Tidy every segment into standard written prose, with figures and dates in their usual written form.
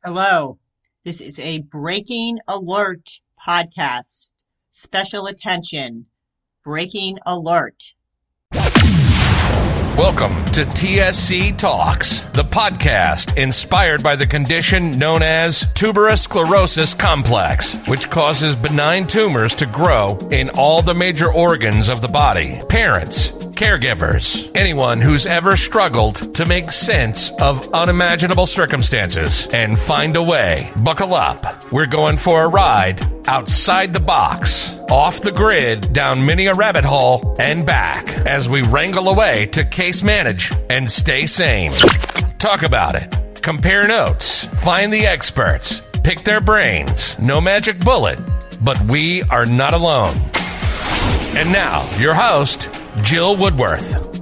Hello, this is a breaking alert podcast. Special attention, breaking alert. Welcome to TSC Talks, the podcast inspired by the condition known as tuberous sclerosis complex, which causes benign tumors to grow in all the major organs of the body. Parents, caregivers, anyone who's ever struggled to make sense of unimaginable circumstances and find a way. Buckle up. We're going for a ride outside the box, off the grid, down many a rabbit hole, and back as we wrangle away to case manage and stay sane. Talk about it. Compare notes. Find the experts. Pick their brains. No magic bullet, but we are not alone. And now, your host, Jill Woodworth.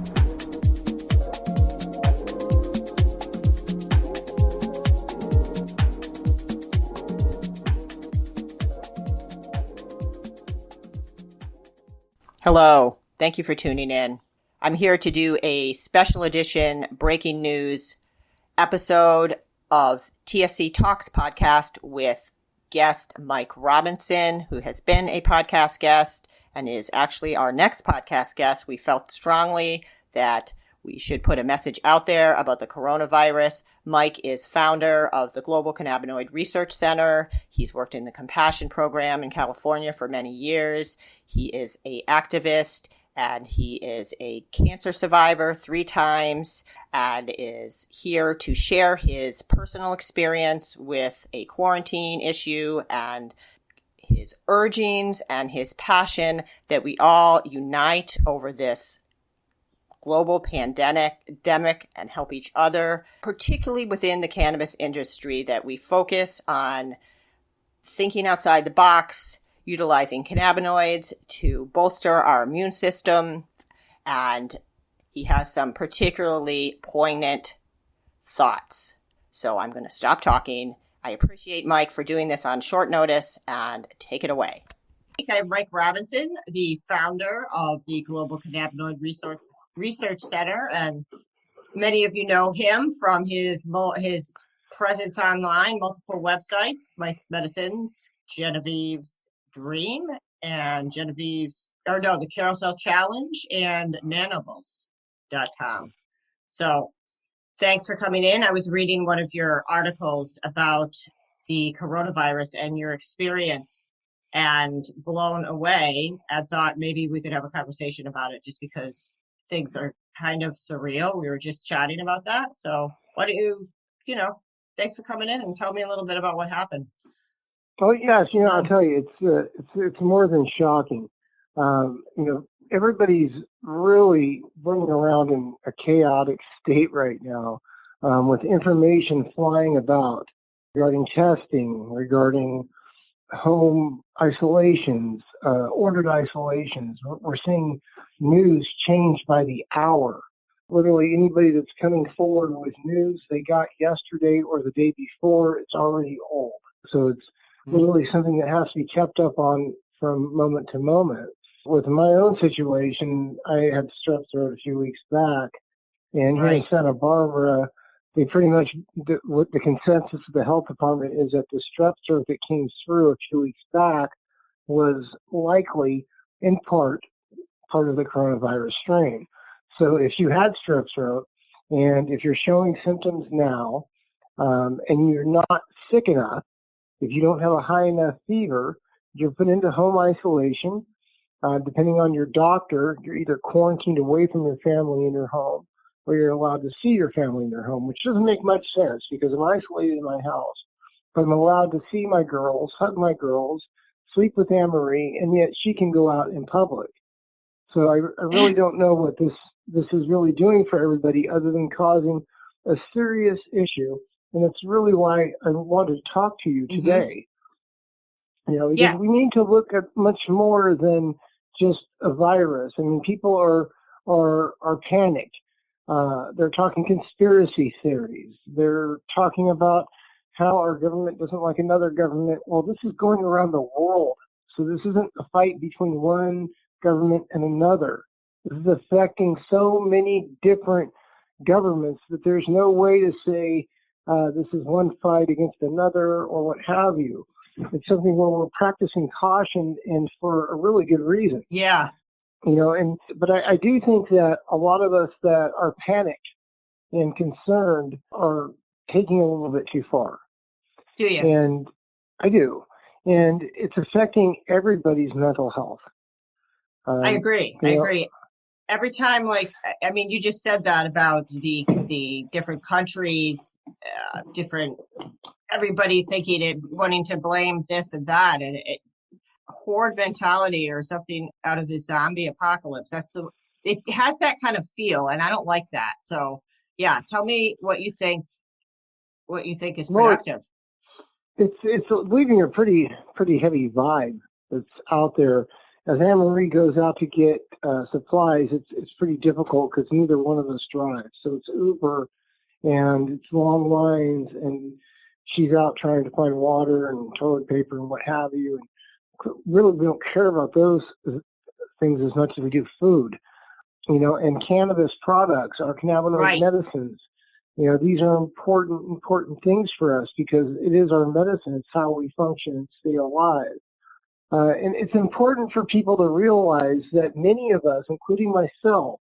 Hello, thank you for tuning in. I'm here to do a special edition breaking news episode of TSC Talks podcast with guest Mike Robinson, who has been a podcast guest and is actually our next podcast guest. We felt strongly that we should put a message out there about the coronavirus. Mike is founder of the Global Cannabinoid Research Center. He's worked in the Compassion program in California for many years. He is an activist and he is a cancer survivor 3 times and is here to share his personal experience with a quarantine issue and his urgings and his passion that we all unite over this global pandemic and help each other, particularly within the cannabis industry, that we focus on thinking outside the box, utilizing cannabinoids to bolster our immune system. And he has some particularly poignant thoughts. So I'm going to stop talking. I appreciate Mike for doing this on short notice, and take it away. I'm Mike Robinson, the founder of the Global Cannabinoid Research Center, and many of you know him from his presence online, multiple websites, Mike's Medicines, Genevieve's Dream, and the Carousel Challenge, and nanobles.com. So thanks for coming in. I was reading one of your articles about the coronavirus and your experience and blown away, and thought maybe we could have a conversation about it just because things are kind of surreal. We were just chatting about that. So why don't thanks for coming in and tell me a little bit about what happened. Oh, yes. I'll tell you, it's more than shocking. Everybody's really running around in a chaotic state right now, with information flying about regarding testing, regarding home isolations, ordered isolations. We're seeing news change by the hour. Literally anybody that's coming forward with news they got yesterday or the day before, it's already old. So it's literally something that has to be kept up on from moment to moment. With my own situation, I had strep throat a few weeks back, and here in Santa Barbara, they pretty much, what the consensus of the health department is that the strep throat that came through a few weeks back was likely, in part of the coronavirus strain. So if you had strep throat, and if you're showing symptoms now, and you're not sick enough, if you don't have a high enough fever, you're put into home isolation. Depending on your doctor, you're either quarantined away from your family in your home, or you're allowed to see your family in their home, which doesn't make much sense because I'm isolated in my house, but I'm allowed to see my girls, hug my girls, sleep with Anne-Marie, and yet she can go out in public. So I really don't know what this is really doing for everybody other than causing a serious issue. And that's really why I wanted to talk to you today. Because we need to look at much more than just a virus. I mean, people are panicked. They're talking conspiracy theories. They're talking about how our government doesn't like another government. Well, this is going around the world. So this isn't a fight between one government and another. This is affecting so many different governments that there's no way to say this is one fight against another or what have you. It's something where we're practicing caution and for a really good reason. Yeah. But I do think that a lot of us that are panicked and concerned are taking a little bit too far. Do you? And I do. And it's affecting everybody's mental health. I agree. Every time, you just said that about the different countries, everybody thinking it, wanting to blame this and that, and horde mentality or something out of the zombie apocalypse. It has that kind of feel, and I don't like that. So, yeah, tell me what you think. What you think is productive? It's leaving a pretty heavy vibe that's out there. As Anne-Marie goes out to get supplies, it's pretty difficult because neither one of us drives. So it's Uber, and it's long lines, and she's out trying to find water and toilet paper and what have you. And really, we don't care about those things as much as we do food. And cannabis products, our cannabinoid medicines. These are important things for us because it is our medicine. It's how we function and stay alive. And it's important for people to realize that many of us, including myself,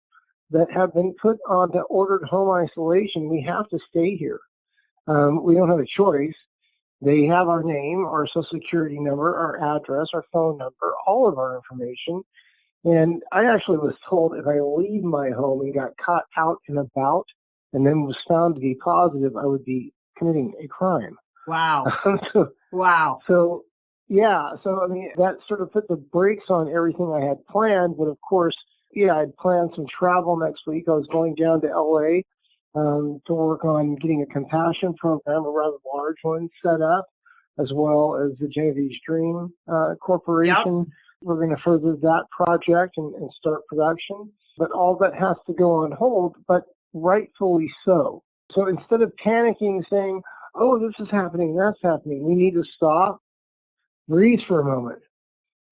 that have been put on to ordered home isolation, we have to stay here. We don't have a choice. They have our name, our social security number, our address, our phone number, all of our information. And I actually was told if I leave my home and got caught out and about and then was found to be positive, I would be committing a crime. Wow. Wow. So, yeah. So, that sort of put the brakes on everything I had planned. But of course, I had planned some travel next week. I was going down to LA to work on getting a compassion program, a rather large one, set up, as well as the Genovese Dream Corporation. Yep. We're going to further that project and start production. But all that has to go on hold, but rightfully so. So instead of panicking, saying, oh, this is happening, that's happening, we need to stop, breathe for a moment,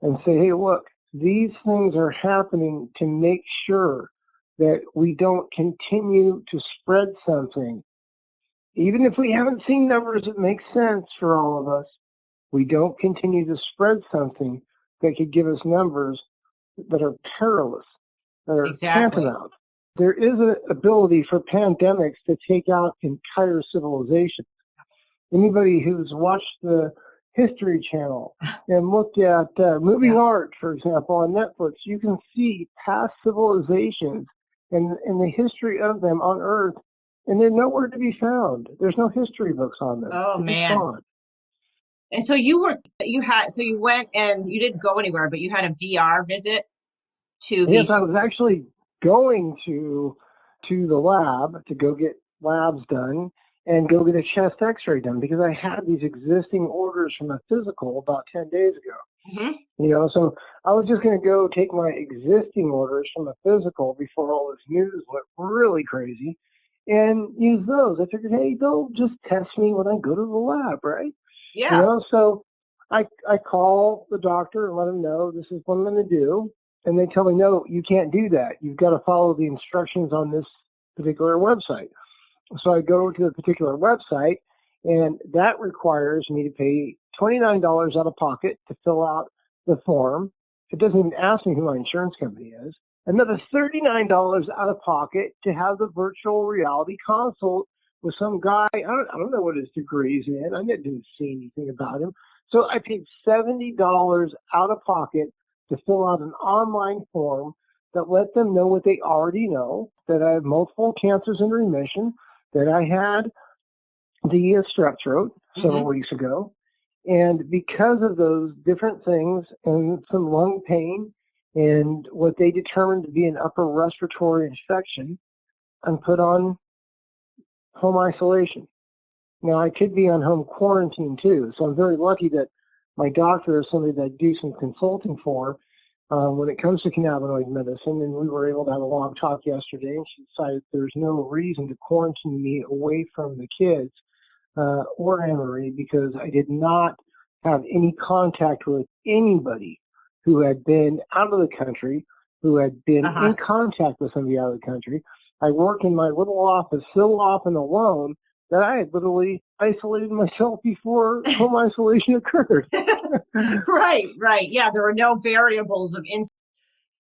and say, hey, look, these things are happening to make sure that we don't continue to spread something. Even if we haven't seen numbers that make sense for all of us, we don't continue to spread something that could give us numbers that are perilous, that are tantamount. There is an ability for pandemics to take out entire civilizations. Anybody who's watched the History Channel and looked at movie art, for example, on Netflix, you can see past civilizations and the history of them on Earth, and they're nowhere to be found. There's no history books on them. Oh, man. And so you went and you didn't go anywhere, but you had a VR visit to Yes, I was actually going to the lab to go get labs done and go get a chest x-ray done because I had these existing orders from a physical about 10 days ago. Mm-hmm. So I was just going to go take my existing orders from a physical before all this news went really crazy and use those. I figured, hey, they'll just test me when I go to the lab, right? Yeah. So I call the doctor and let him know this is what I'm going to do. And they tell me, no, you can't do that. You've got to follow the instructions on this particular website. So I go to the particular website, and that requires me to pay $29 out of pocket to fill out the form. It doesn't even ask me who my insurance company is. Another $39 out of pocket to have the virtual reality consult with some guy. I don't know what his degree is in. I didn't see anything about him. So I paid $70 out of pocket to fill out an online form that let them know what they already know, that I have multiple cancers in remission, that I had the strep throat several weeks ago. And because of those different things and some lung pain and what they determined to be an upper respiratory infection, I'm put on home isolation. Now, I could be on home quarantine too, so I'm very lucky that my doctor is somebody that I do some consulting for when it comes to cannabinoid medicine, and we were able to have a long talk yesterday, and she decided there's no reason to quarantine me away from the kids or Anne-Marie because I did not have any contact with anybody who had been out of the country, who had been in contact with somebody out of the country. I work in my little office, so often alone that I had literally isolated myself before home isolation occurred. Right. Yeah, there are no variables of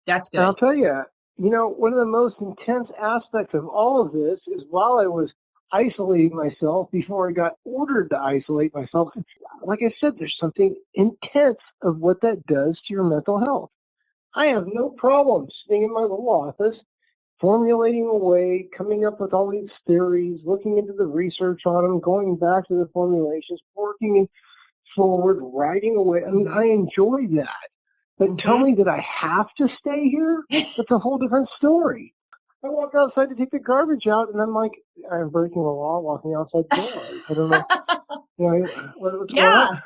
That's And good. I'll tell you, one of the most intense aspects of all of this is while I was isolating myself before I got ordered to isolate myself, like I said, there's something intense of what that does to your mental health. I have no problem sitting in my little office, formulating away, coming up with all these theories, looking into the research on them, going back to the formulations, working forward, writing away. I mean, I enjoy that. But tell me that I have to stay here? That's a whole different story. I walk outside to take the garbage out, and I'm like, I'm breaking the law walking outside the door. I don't know, what's going on.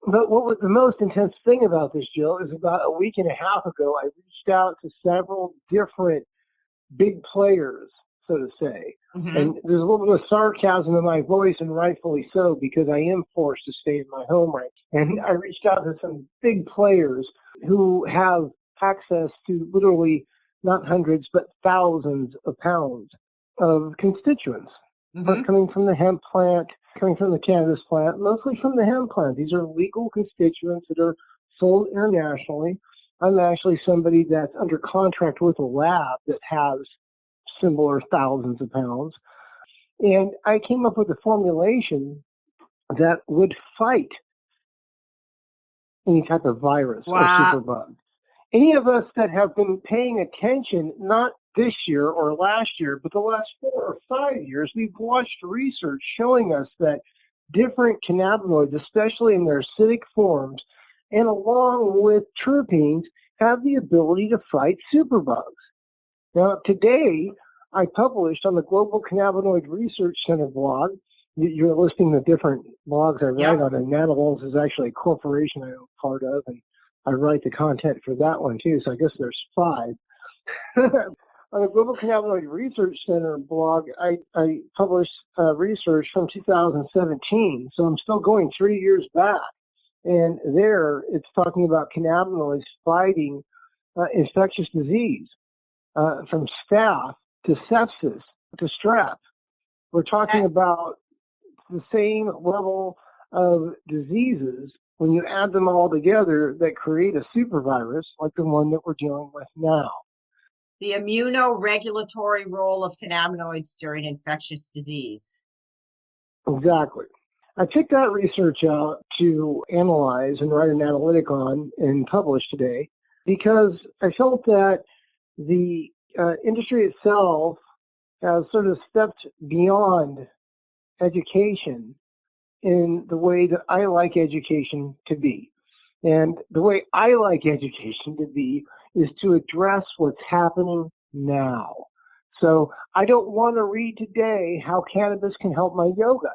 But what was the most intense thing about this, Jill, is about a week and a half ago, I reached out to several different big players, so to say. And there's a little bit of sarcasm in my voice, and rightfully so, because I am forced to stay in my home right. And I reached out to some big players who have access to literally not hundreds, but thousands of pounds of constituents coming from the hemp plant, coming from the cannabis plant, mostly from the hemp plant. These are legal constituents that are sold internationally. I'm actually somebody that's under contract with a lab that has similar thousands of pounds. And I came up with a formulation that would fight any type of virus or superbug. Any of us that have been paying attention, not this year or last year, but the last 4 or 5 years, we've watched research showing us that different cannabinoids, especially in their acidic forms, and along with terpenes, have the ability to fight superbugs. Now, today, I published on the Global Cannabinoid Research Center blog. You're listing the different blogs I write on, and Nanobones is actually a corporation I'm part of, and I write the content for that one too, so I guess there's 5. On the Global Cannabinoid Research Center blog, I published research from 2017, so I'm still going 3 years back. And there, it's talking about cannabinoids fighting infectious disease, from staph to sepsis to strep. We're talking about the same level of diseases when you add them all together that create a supervirus like the one that we're dealing with now. The immunoregulatory role of cannabinoids during infectious disease. Exactly. I picked that research out to analyze and write an analytic on and publish today because I felt that the industry itself has sort of stepped beyond education in the way that I like education to be. And the way I like education to be is to address what's happening now. So I don't want to read today how cannabis can help my yoga.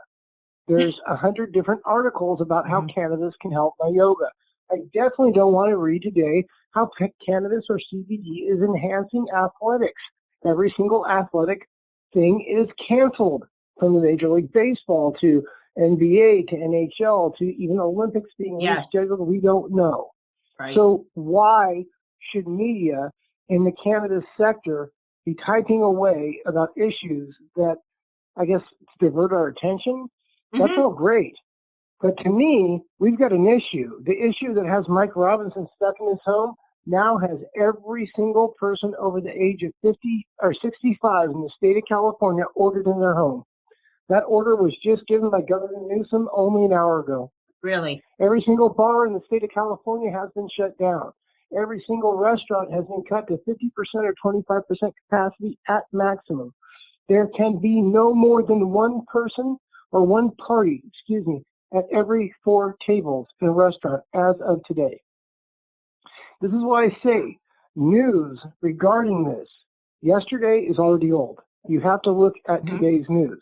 There's 100 different articles about how cannabis can help my yoga. I definitely don't want to read today how cannabis or CBD is enhancing athletics. Every single athletic thing is canceled, from the Major League Baseball to NBA to NHL to even Olympics being rescheduled. We don't know. Right. So why should media in the cannabis sector be typing away about issues that, I guess, divert our attention? That's all great. But to me, we've got an issue. The issue that has Mike Robinson stuck in his home now has every single person over the age of 50 or 65 in the state of California ordered in their home. That order was just given by Governor Newsom only an hour ago. Really? Every single bar in the state of California has been shut down. Every single restaurant has been cut to 50% or 25% capacity at maximum. There can be no more than one person or one party, at every 4 tables in a restaurant as of today. This is why I say news regarding this yesterday is already old. You have to look at today's news.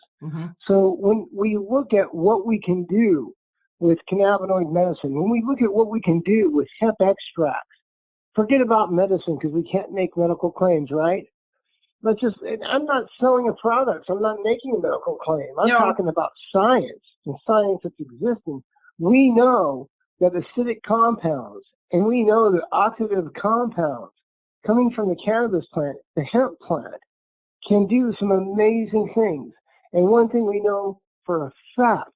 So when we look at what we can do with cannabinoid medicine, when we look at what we can do with hemp extracts, forget about medicine because we can't make medical claims, right? I'm not selling a product. So I'm not making a medical claim. I'm talking about science and science that's existing. We know that acidic compounds and we know that oxidative compounds coming from the cannabis plant, the hemp plant, can do some amazing things. And one thing we know for a fact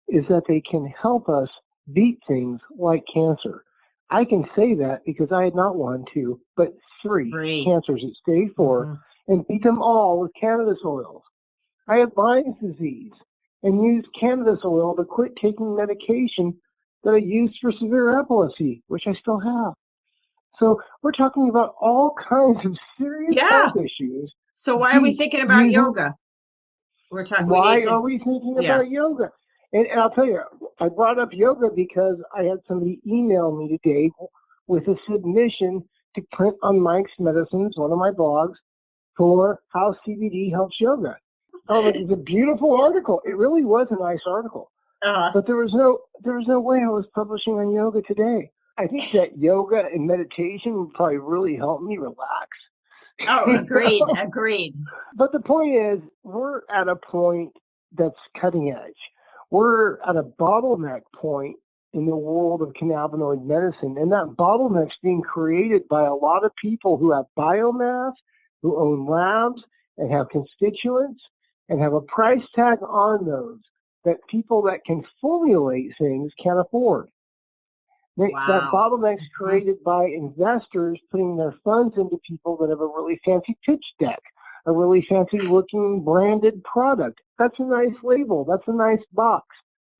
is that they can help us beat things like cancer. I can say that because I had not one, two, but three cancers at stage 4 and beat them all with cannabis oils. I had Lyme's disease and used cannabis oil to quit taking medication that I used for severe epilepsy, which I still have. So we're talking about all kinds of serious health issues. So why are we thinking about yoga? Why are we thinking about yoga? And I'll tell you, I brought up yoga because I had somebody email me today with a submission to print on Mike's Medicines, one of my blogs, for how CBD helps yoga. Oh, it's a beautiful article. It really was a nice article. But there was no way I was publishing on yoga today. I think that yoga and meditation would probably really help me relax. Oh, agreed. But the point is, we're at a point that's cutting edge. We're at a bottleneck point in the world of cannabinoid medicine, and that bottleneck's being created by a lot of people who have biomass, who own labs, and have constituents, and have a price tag on those that people that can formulate things can't afford. That bottleneck's created by investors putting their funds into people that have a really fancy pitch deck, a really fancy looking branded product. That's a nice label. That's a nice box.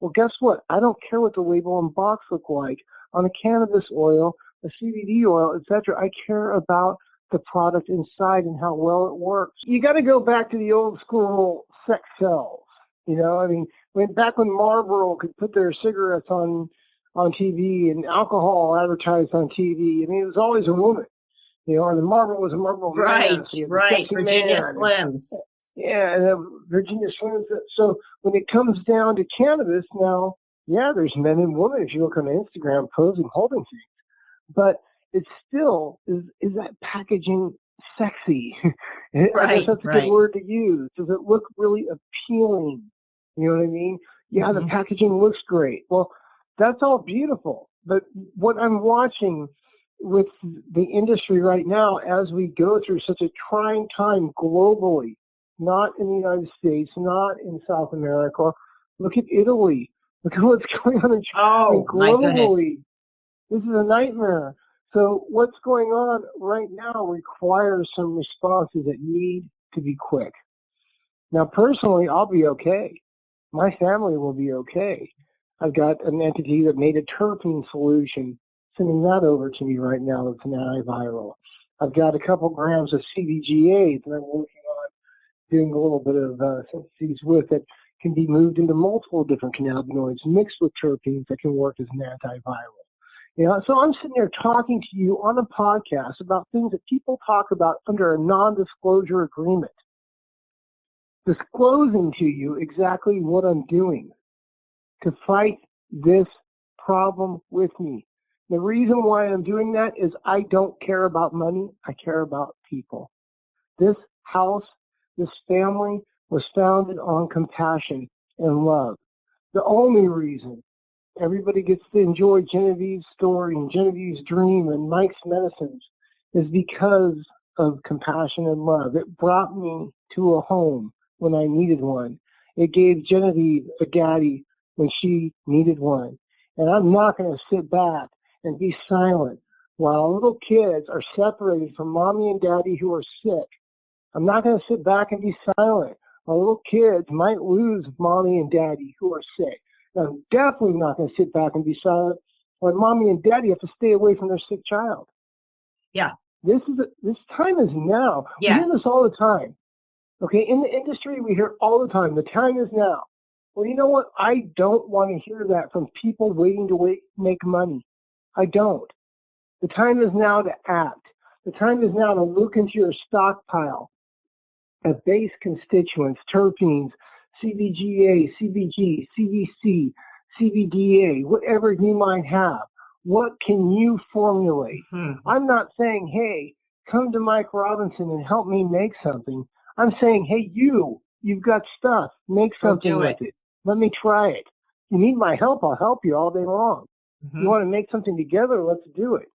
Well, guess what? I don't care what the label and box look like on a cannabis oil, a CBD oil, etc. I care about the product inside and how well it works. You got to go back to the old school sex sells. You know, I mean, back when Marlboro could put their cigarettes on TV and alcohol advertised on TV. I mean, it was always a woman, you know, and the Marlboro was a Marlboro man. Right. Virginia Slims. And Virginia Slims. So when it comes down to cannabis now, there's men and women if you look on Instagram posing, holding things. But it still is that packaging sexy? I guess that's a good word to use. Does it look really appealing? You know what I mean? Yeah, the packaging looks great. Well, that's all beautiful. But what I'm watching with the industry right now as we go through such a trying time globally, not in the United States, not in South America. Look at Italy. Look at what's going on globally. My goodness. This is a nightmare. So what's going on right now requires some responses that need to be quick. Now, personally, I'll be okay. My family will be okay. I've got an entity that made a terpene solution, sending that over to me right now. It's an antiviral. I've got a couple grams of CBGA that I'm working on doing a little bit of syntheses with that can be moved into multiple different cannabinoids mixed with terpenes that can work as an antiviral. You know, so I'm sitting there talking to you on a podcast about things that people talk about under a non-disclosure agreement, disclosing to you exactly what I'm doing to fight this problem with me. The reason why I'm doing that is I don't care about money. I care about people. This house, this family was founded on compassion and love. The only reason everybody gets to enjoy Genevieve's story and Genevieve's dream and Mike's Medicines is because of compassion and love. It brought me to a home when I needed one. It gave Genevieve a daddy when she needed one. And I'm not going to sit back and be silent while little kids are separated from mommy and daddy who are sick. I'm not going to sit back and be silent while little kids might lose mommy and daddy who are sick. And I'm definitely not going to sit back and be silent while mommy and daddy have to stay away from their sick child. Yeah. This time is now. Yes. We hear this all the time. Okay, in the industry, we hear all the time, the time is now. Well, you know what? I don't want to hear that from people waiting to make money. I don't. The time is now to act. The time is now to look into your stockpile of base constituents, terpenes, CBGA, CBG, CBC, CBDA, whatever you might have. What can you formulate? I'm not saying, hey, come to Mike Robinson and help me make something. I'm saying, hey, you've got stuff. Make something with it. Let me try it. You need my help, I'll help you all day long. You want to make something together, let's do it.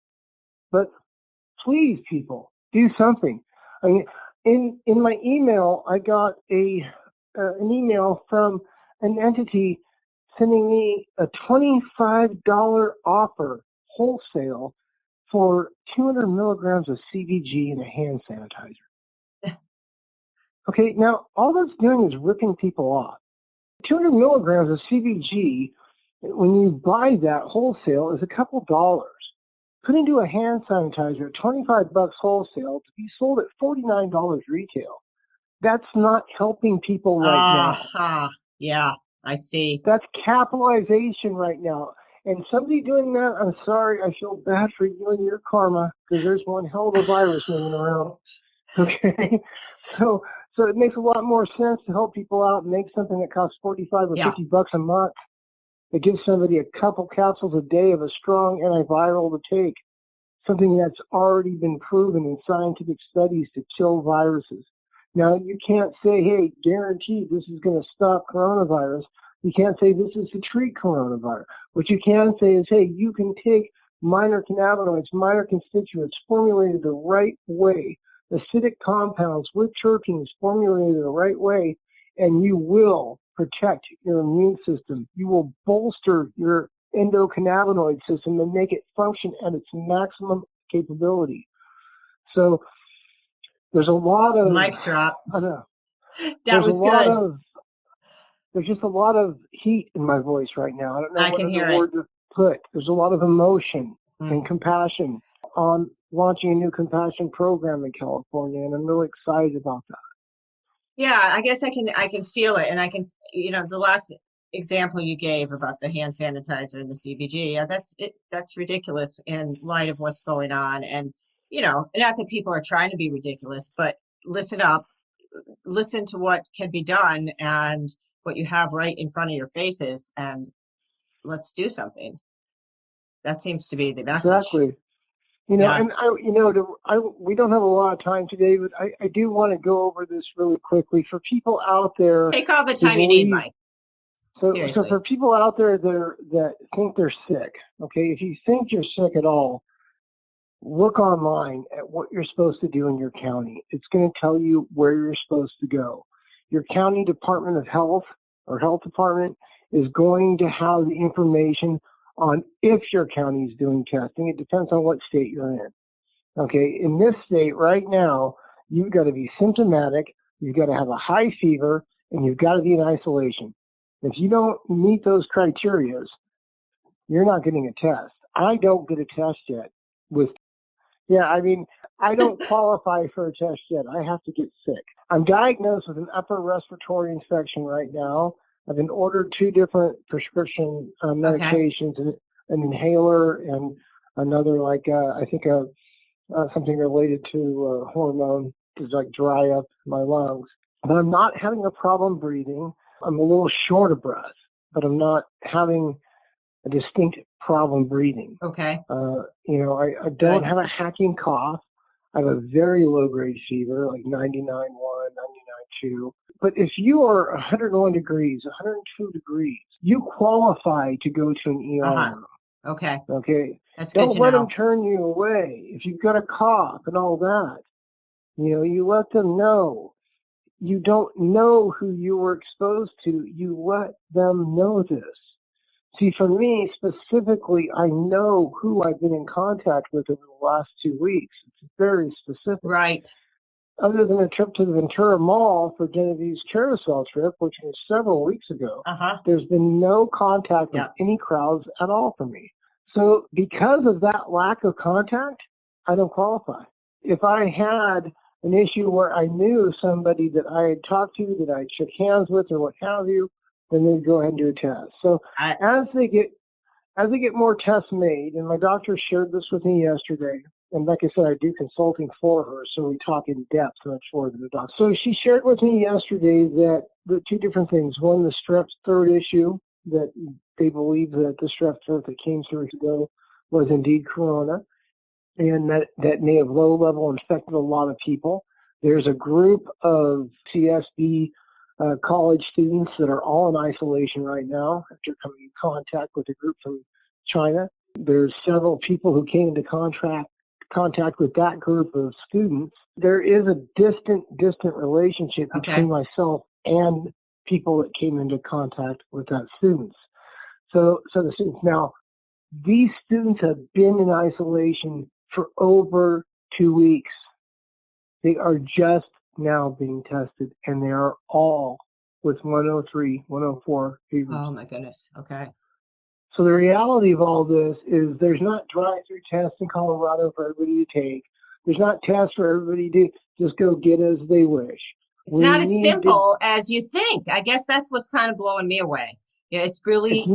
But please, people, do something. I mean, in my email, I got an email from an entity sending me a $25 offer wholesale for 200 milligrams of CBG in a hand sanitizer. Okay, now all that's doing is ripping people off. 200 milligrams of CBG, when you buy that wholesale, is a couple dollars. Put into a hand sanitizer at $25 wholesale to be sold at $49 retail. That's not helping people right now. Yeah, I see. That's capitalization right now. And somebody doing that, I'm sorry, I feel bad for you and your karma, because there's one hell of a virus moving around. Okay? So it makes a lot more sense to help people out and make something that costs $45 or $50 a month. It gives somebody a couple capsules a day of a strong antiviral to take, something that's already been proven in scientific studies to kill viruses. Now, you can't say, hey, guaranteed this is going to stop coronavirus. You can't say this is to treat coronavirus. What you can say is, hey, you can take minor cannabinoids, minor constituents formulated the right way, acidic compounds with terpenes formulated the right way, and you will protect your immune system. You will bolster your endocannabinoid system and make it function at its maximum capability. So there's a lot of mic drop. I don't know. That was good. There's just a lot of heat in my voice right now. I don't know I what can hear other word to put. There's a lot of emotion and Mm. compassion on launching a new compassion program in California, and I'm really excited about that. Yeah, I guess I can feel it, and I can, the last example you gave about the hand sanitizer and the CBG, that's ridiculous in light of what's going on. And, not that people are trying to be ridiculous, but listen up, listen to what can be done and what you have right in front of your faces, and let's do something. That seems to be the message. Exactly. And we don't have a lot of time today, but I do want to go over this really quickly for people out there. Take all the time you need, Mike. So Seriously. for people out there that think they're sick, okay, if you think you're sick at all, look online at what you're supposed to do in your county. It's going to tell you where you're supposed to go. Your county Department of Health or health department is going to have the information on if your county is doing testing. It depends on what state you're in. Okay, in this state right now, you've got to be symptomatic, you've got to have a high fever, and you've got to be in isolation. If you don't meet those criteria, you're not getting a test. I don't get a test yet. I don't qualify for a test yet. I have to get sick. I'm diagnosed with an upper respiratory infection right now. I've been ordered 2 different prescription medications, an inhaler and another something related to hormone to dry up my lungs. But I'm not having a problem breathing. I'm a little short of breath, but I'm not having a distinct problem breathing. Okay. I don't have a hacking cough. I have a very low grade fever, like 99.1, 99.2. But if you are 101 degrees, 102 degrees, you qualify to go to an ER room. Okay. Okay. That's good to know. Don't let them turn you away. If you've got a cough and all that, you let them know. You don't know who you were exposed to. You let them know this. See, for me specifically, I know who I've been in contact with over the last 2 weeks. It's very specific. Right. Other than a trip to the Ventura Mall for Genevieve's carousel trip, which was several weeks ago, there's been no contact with any crowds at all for me. So because of that lack of contact, I don't qualify. If I had an issue where I knew somebody that I had talked to, that I shook hands with or what have you, then they'd go ahead and do a test. So as they get more tests made, and my doctor shared this with me yesterday, and like I said, I do consulting for her, so we talk in depth much more than the doctor. So she shared with me yesterday that the 2 different things. One, the strep's third issue, that they believe that the strep throat that came 3 weeks ago was indeed corona, and that may have low-level infected a lot of people. There's a group of CSB college students that are all in isolation right now after coming in contact with a group from China. There's several people who came into contact with that group of students. There is a distant relationship between myself and people that came into contact with that students. So the students now, these students have been in isolation for over 2 weeks. They are just now being tested, and they are all with 103, 104 fevers. Oh my goodness. Okay. So the reality of all this is there's not drive-through tests in Colorado for everybody to take. There's not tests for everybody to just go get as they wish. It's not as simple as you think. I guess that's what's kind of blowing me away. Yeah, it's really,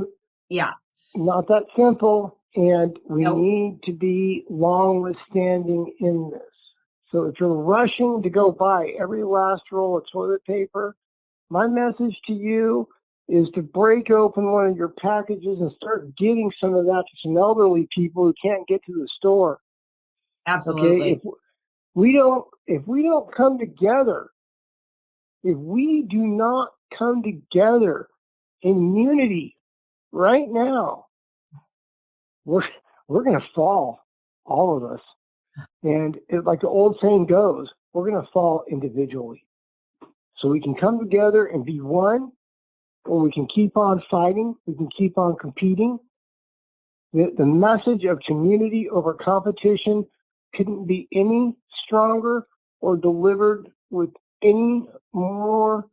not that simple, and we need to be long withstanding in this. So if you're rushing to go buy every last roll of toilet paper, my message to you is to break open one of your packages and start giving some of that to some elderly people who can't get to the store. Absolutely. Okay? If we don't come together, if we do not come together in unity right now, we're going to fall, all of us. And like the old saying goes, we're going to fall individually. So we can come together and be one, or we can keep on fighting, we can keep on competing. The message of community over competition couldn't be any stronger or delivered with any more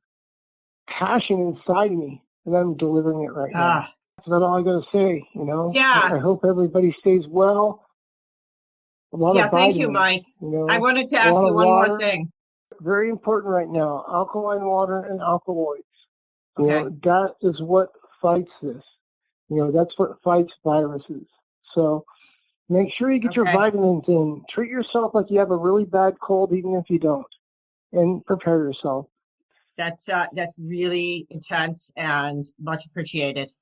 passion inside me than I'm delivering it right now. That's all I got to say, Yeah. I hope everybody stays well. Thank you, Mike. I wanted to ask you one more thing. Very important right now, alkaline water and alkaloids. Okay. That is what fights this. That's what fights viruses. So make sure you get your vitamins in. Treat yourself like you have a really bad cold, even if you don't, and prepare yourself. That's really intense and much appreciated.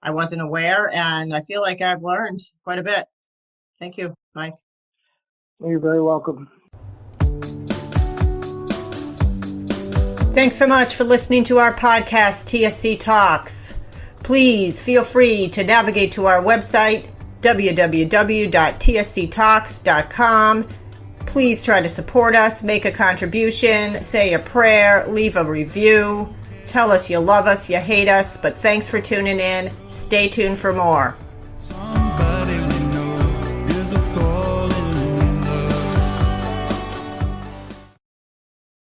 I wasn't aware, and I feel like I've learned quite a bit. Thank you, Mike. You're very welcome. Thanks so much for listening to our podcast, TSC Talks. Please feel free to navigate to our website, www.tsctalks.com. Please try to support us, make a contribution, say a prayer, leave a review. Tell us you love us, you hate us, but thanks for tuning in. Stay tuned for more.